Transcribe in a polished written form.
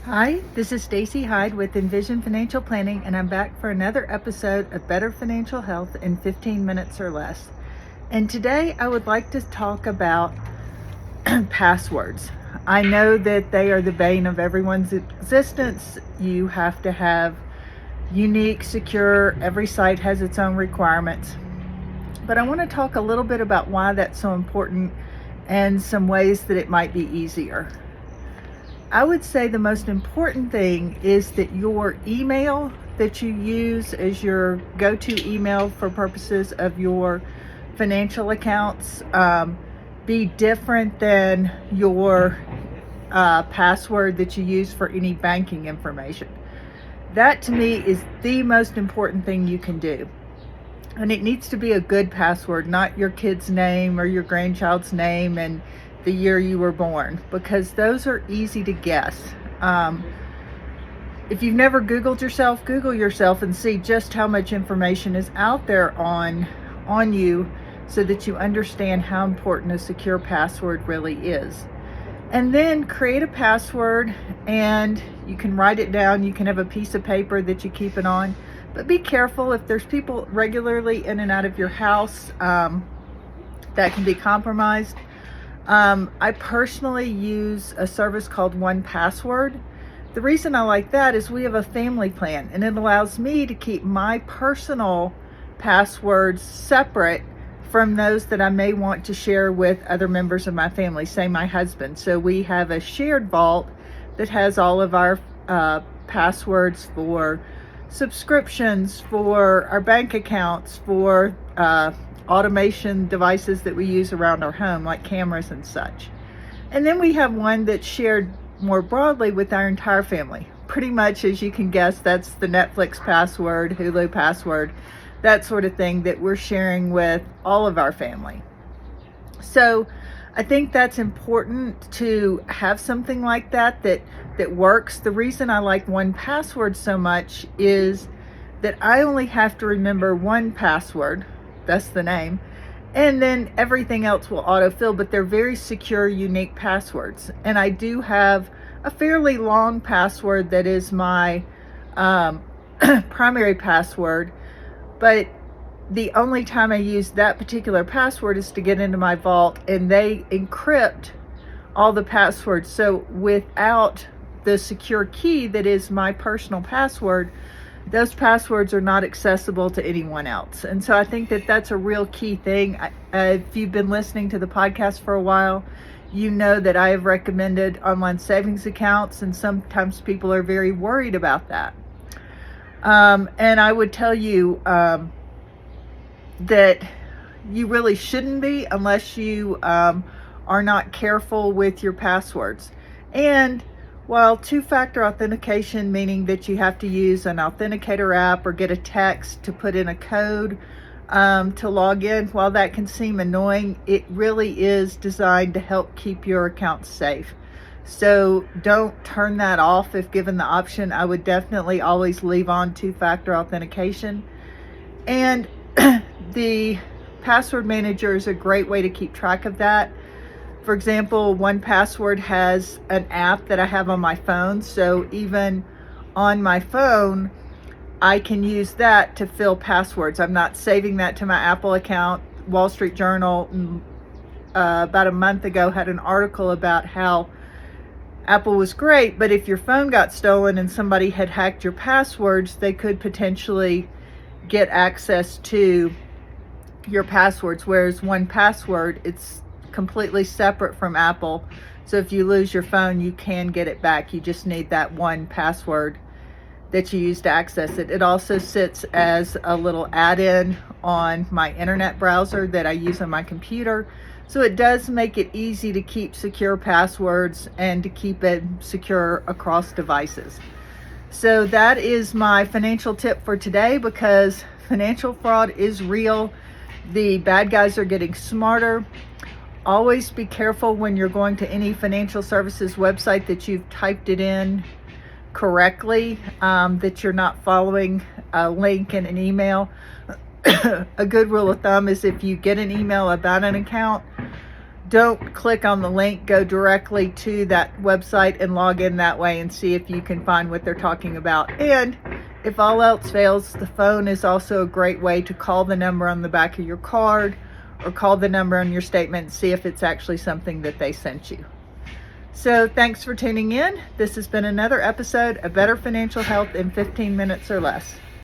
Hi, this is Stacey Hyde with Envision Financial Planning, and I'm back for another episode of Better Financial Health in 15 minutes or less. And today I would like to talk about passwords. I know that they are the bane of everyone's existence. You have to have unique, secure, every site has its own requirements. But I want to talk a little bit about why that's so important and some ways that it might be easier. I would say the most important thing is that your email that you use as your go-to email for purposes of your financial accounts be different than your password that you use for any banking information. That to me is the most important thing you can do. And it needs to be a good password, not your kid's name or your grandchild's name and the year you were born, because those are easy to guess. If you've never Googled yourself, Google yourself and see just how much information is out there on you so that you understand how important a secure password really is. And then create a password, and you can write it down. You can have a piece of paper that you keep it on, but be careful if there's people regularly in and out of your house that can be compromised. I personally use a service called 1Password. The reason I like that is we have a family plan, and it allows me to keep my personal passwords separate from those that I may want to share with other members of my family, say my husband. So we have a shared vault that has all of our passwords for subscriptions, for our bank accounts, for automation devices that we use around our home, like cameras and such. And then we have one that's shared more broadly with our entire family. Pretty much, as you can guess, that's the Netflix password, Hulu password, that sort of thing that we're sharing with all of our family. So I think that's important to have something like that works. The reason I like 1Password so much is that I only have to remember one password, that's the name, and then everything else will autofill, but they're very secure, unique passwords. And I do have a fairly long password that is my primary password, but the only time I use that particular password is to get into my vault, and they encrypt all the passwords. So without the secure key that is my personal password, those passwords are not accessible to anyone else. And so I think that that's a real key thing. If you've been listening to the podcast for a while, you know that I have recommended online savings accounts, and sometimes people are very worried about that. And I would tell you that you really shouldn't be unless you are not careful with your passwords. And while two-factor authentication, meaning that you have to use an authenticator app or get a text to put in a code to log in, while that can seem annoying, it really is designed to help keep your account safe. So don't turn that off if given the option. I would definitely always leave on two-factor authentication. And the password manager is a great way to keep track of that. For example, 1Password has an app that I have on my phone. So even on my phone, I can use that to fill passwords. I'm not saving that to my Apple account. Wall Street Journal about a month ago had an article about how Apple was great, but if your phone got stolen and somebody had hacked your passwords, they could potentially get access to your passwords. Whereas 1Password, it's completely separate from Apple. So if you lose your phone, you can get it back. You just need that one password that you use to access it. It also sits as a little add-in on my internet browser that I use on my computer. So it does make it easy to keep secure passwords and to keep it secure across devices. So that is my financial tip for today, because financial fraud is real. The bad guys are getting smarter. Always be careful when you're going to any financial services website that you've typed it in correctly, that you're not following a link in an email. A good rule of thumb is if you get an email about an account, don't click on the link. Go directly to that website and log in that way and see if you can find what they're talking about. And if all else fails, the phone is also a great way to call the number on the back of your card or call the number on your statement and see if it's actually something that they sent you. So thanks for tuning in. This has been another episode of Better Financial Health in 15 minutes or less.